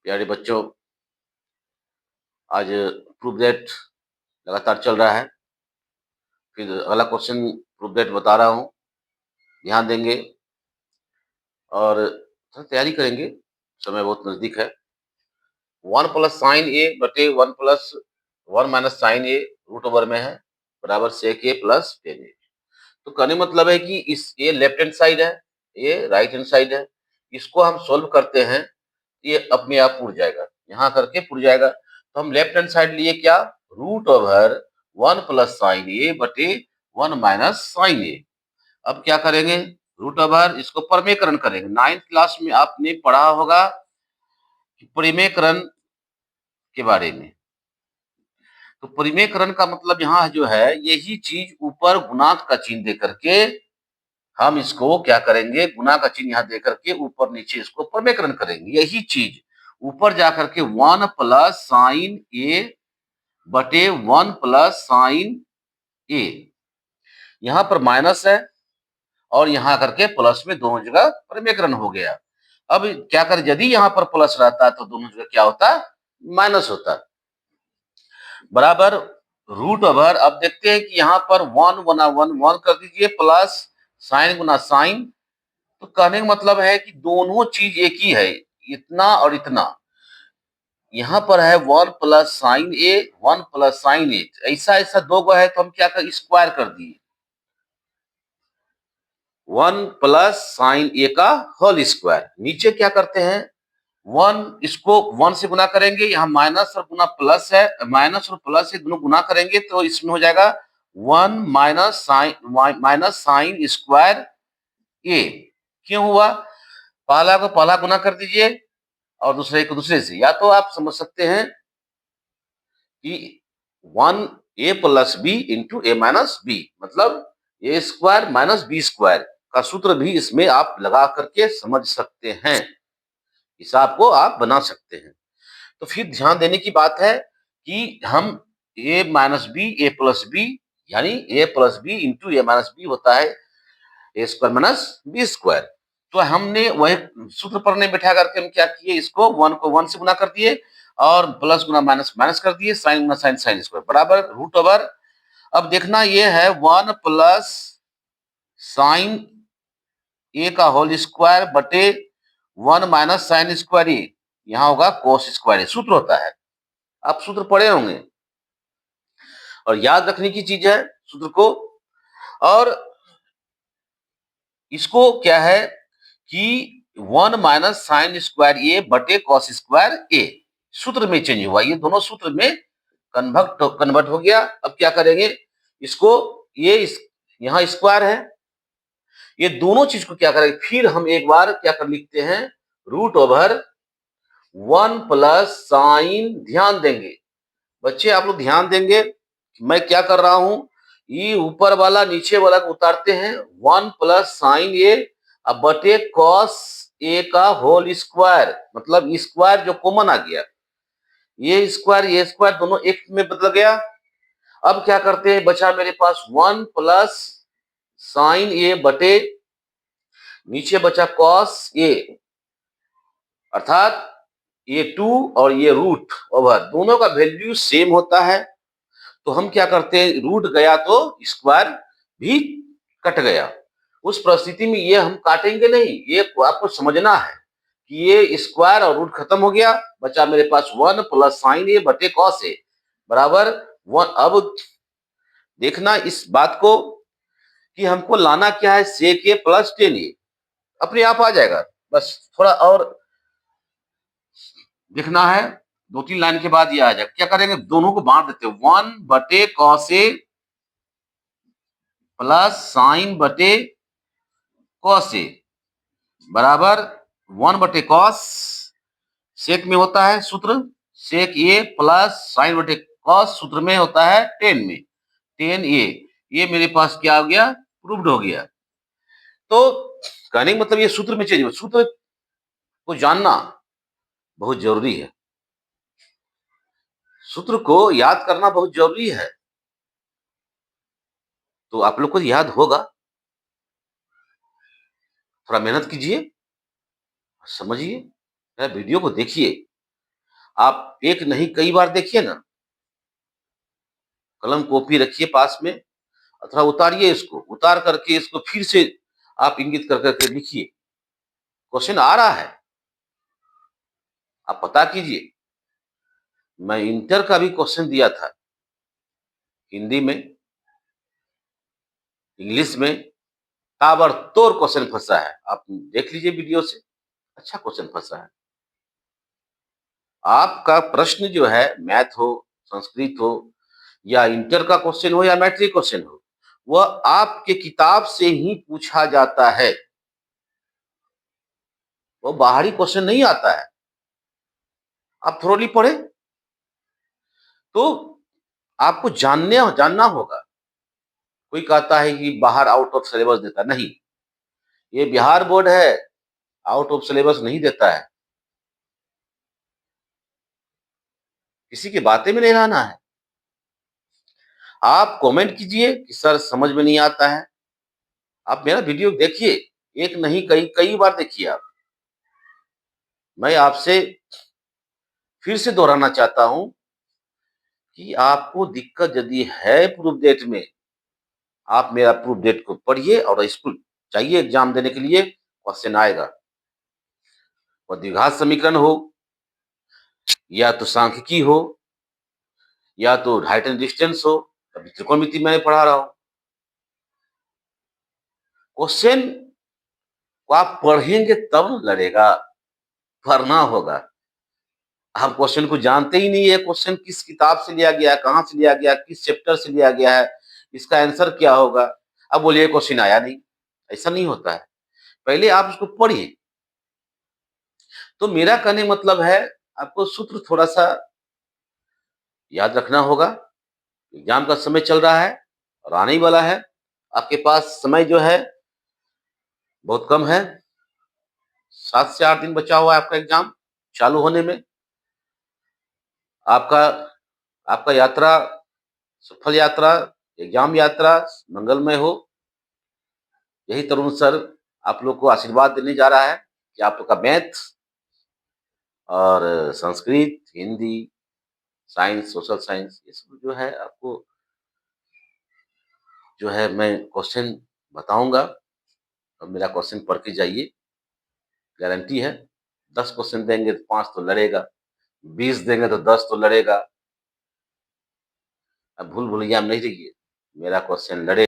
प्यारे बच्चों, आज प्रूफ दैट लगातार चल रहा है। फिर अगला क्वेश्चन प्रूफ दैट बता रहा हूँ, ध्यान देंगे और थोड़ा तैयारी करेंगे, समय बहुत नजदीक है। 1 प्लस साइन ए बटे 1 प्लस 1 माइनस साइन ए रूट ओवर में है बराबर सेक ए प्लस टेन ए। तो कहने मतलब है कि इस ये लेफ्ट हैंड साइड है, ये राइट हैंड साइड है। इसको हम सोल्व करते हैं, ये अपने आप उड़ जाएगा, यहाँ करके उड़ जाएगा। तो हम लेफ्ट हैंड साइड लिए क्या, रूट ओवर 1 प्लस साइन ए बटे 1 माइनस साइन ए। अब क्या करेंगे, रूट ओवर इसको परमेकरण करेंगे। 9th क्लास में आपने पढ़ा होगा परिमेयकरण के बारे में। तो परिमेयकरण का मतलब यहाँ जो है, यही चीज ऊपर गुणांक का चिन्ह दे करके हम इसको क्या करेंगे, गुना का चिन्ह यहाँ दे करके ऊपर नीचे इसको परमेयकरण करेंगे। यही चीज ऊपर जाकर के 1 प्लस साइन ए बटे 1 प्लस साइन ए, यहाँ पर माइनस है और यहाँ करके प्लस में दोनों जगह परमेयकरण हो गया। अब क्या कर, यदि यहाँ पर प्लस रहता तो दोनों जगह क्या होता, माइनस होता, बराबर रूट ओवर। अब देखते हैं कि यहाँ पर 1 गुना 1 कर दीजिए प्लस साइन गुना साइन। तो कहने का मतलब है कि दोनों चीज एक ही है, इतना और इतना। यहाँ पर है 1 प्लस साइन ए 1 प्लस साइन ए, ऐसा ऐसा दो गो है तो हम क्या कर, स्क्वायर कर दिए 1 प्लस साइन ए का होल स्क्वायर। नीचे क्या करते हैं, 1 इसको 1 से गुना करेंगे, यहाँ माइनस और गुना प्लस है, माइनस और प्लस से दोनों गुना करेंगे तो इसमें हो जाएगा 1 माइनस साइन स्क्वायर ए। क्यों हुआ, पहला को पहला गुना कर दीजिए और दूसरे को दूसरे से। या तो आप समझ सकते हैं कि 1 ए प्लस बी इंटू ए माइनस बी, मतलब ए स्क्वायर माइनस बी स्क्वायर का सूत्र भी इसमें आप लगा करके समझ सकते हैं, हिसाब को आप बना सकते हैं। तो फिर ध्यान देने की बात है कि हम ए माइनस बी ए प्लस बी, यानी ए प्लस बी इंटू ए माइनस बी होता है ए स्क्वायर माइनस बी स्क्वायर। तो हमने वही सूत्र पर नहीं बैठा करके हम क्या किए, इसको 1 को 1 से गुना कर दिए और प्लस गुना माइनस माइनस कर दिए, साइन गुना साइन साइन स्क्वायर बराबर रूट ओवर। अब देखना ये है 1 प्लस साइन ए का होल स्क्वायर बटे 1 माइनस साइन स्क्वायर ए, यहाँ होगा कोस स्क्वायर ए, सूत्र होता है, आप सूत्र पढ़े होंगे और याद रखने की चीज है सूत्र को। और इसको क्या है कि 1 माइनस साइन स्क्वायर ए बटे कॉस स्क्वायर ए, सूत्र में चेंज हुआ, ये दोनों सूत्र में कन्वर्ट हो गया। अब क्या करेंगे इसको, ये यहाँ स्क्वायर है, ये दोनों चीज को क्या करेंगे, फिर हम एक बार क्या कर लिखते हैं, रूट ओवर 1 प्लस साइन, ध्यान देंगे बच्चे, आप लोग ध्यान देंगे मैं क्या कर रहा हूं, ये ऊपर वाला नीचे वाला को उतारते हैं, 1 प्लस साइन ए अब बटे कॉस ए का होल स्क्वायर, मतलब स्क्वायर जो कॉमन आ गया, ये स्क्वायर दोनों एक में बदल गया। अब क्या करते हैं, बचा मेरे पास 1 प्लस साइन ए बटे नीचे बचा कॉस ए, अर्थात ये 2 और ये रूट ओवर दोनों का वैल्यू सेम होता है। तो हम क्या करते हैं, रूट गया तो स्क्वायर भी कट गया। उस परिस्थिति में ये हम काटेंगे नहीं, ये आपको समझना है कि ये स्क्वायर और रूट खत्म हो गया, बचा मेरे पास 1 प्लस साइन ए बटे कॉस ए बराबर 1। अब देखना इस बात को कि हमको लाना क्या है, सेक ए प्लस टेन ए, अपने आप आ जाएगा, बस थोड़ा और देखना है, 2-3 लाइन के बाद ये आ जाएगा। क्या करेंगे, दोनों को बांट देते हैं, 1 बटे कॉस ए प्लस साइन बटे कॉस ए बराबर 1 बटे कॉस, सेक में होता है सूत्र सेक ए प्लस साइन बटे कॉस, सूत्र में होता है टेन में टेन ए। ये मेरे पास क्या हो गया, प्रूव्ड हो गया। तो कहने का मतलब ये सूत्र में चेंज हुआ, सूत्र को जानना बहुत जरूरी है, सूत्र को याद करना बहुत जरूरी है। तो आप लोग को याद होगा, थोड़ा मेहनत कीजिए, समझिए, वीडियो को देखिए आप एक नहीं कई बार देखिए ना, कलम कॉपी रखिए पास में अथवा उतारिए इसको, उतार करके इसको फिर से आप इंगित कर करके लिखिए। क्वेश्चन आ रहा है, आप पता कीजिए। मैं इंटर का भी क्वेश्चन दिया था, हिंदी में, इंग्लिश में, ताबड़तोड़ क्वेश्चन फंसा है। आप देख लीजिए वीडियो से, अच्छा क्वेश्चन फंसा है। आपका प्रश्न जो है, मैथ हो, संस्कृत हो, या इंटर का क्वेश्चन हो या मैट्रिक क्वेश्चन हो, वह आपके किताब से ही पूछा जाता है। वो बाहरी क्वेश्चन नहीं आता है। आप थोरोली पढ़े तो आपको जानना होगा। कोई कहता है कि बाहर आउट ऑफ सिलेबस देता, नहीं, ये बिहार बोर्ड है, आउट ऑफ सिलेबस नहीं देता है। किसी की बातें में नहीं रहना है। आप कमेंट कीजिए कि सर समझ में नहीं आता है। आप मेरा वीडियो देखिए, एक नहीं कई कई बार देखिए आप। मैं आपसे फिर से दोहराना चाहता हूं कि आपको दिक्कत यदि है प्रूफ डेट में, आप मेरा प्रूफ डेट को पढ़िए और स्कूल जाइए एग्जाम देने के लिए। क्वेश्चन आएगा, वह द्विघात समीकरण हो, या तो सांख्यिकी हो, या तो हाइट एंड डिस्टेंस हो, अभी त्रिकोणमिति मैं पढ़ा रहा हूं। क्वेश्चन को आप पढ़ेंगे तब लड़ेगा, पढ़ना होगा। आप क्वेश्चन को जानते ही नहीं है, क्वेश्चन किस किताब से लिया गया है, कहाँ से लिया गया, किस चैप्टर से लिया गया है, इसका आंसर क्या होगा। अब बोलिए क्वेश्चन आया नहीं, ऐसा नहीं होता है। पहले आप उसको पढ़िए। तो मेरा कहने मतलब है, आपको सूत्र थोड़ा सा याद रखना होगा। एग्जाम का समय चल रहा है और आने ही वाला है। आपके पास समय जो है बहुत कम है, 7 से 8 दिन बचा हुआ है आपका एग्जाम चालू होने में। आपका आपका यात्रा सफल यात्रा, एग्जाम यात्रा मंगलमय हो। यही तरुण सर आप लोग को आशीर्वाद देने जा रहा है कि आप लोग का मैथ और Sanskrit, Hindi, science, social science, ये सब जो है आपको जो है मैं क्वेश्चन बताऊंगा, और मेरा क्वेश्चन पढ़ के जाइए। गारंटी है, 10 क्वेश्चन देंगे तो 5 तो लड़ेगा, 20 देंगे तो 10 तो लड़ेगा। अब भूल भुलैया में नहीं रहिए, मेरा क्वेश्चन लड़ेगा।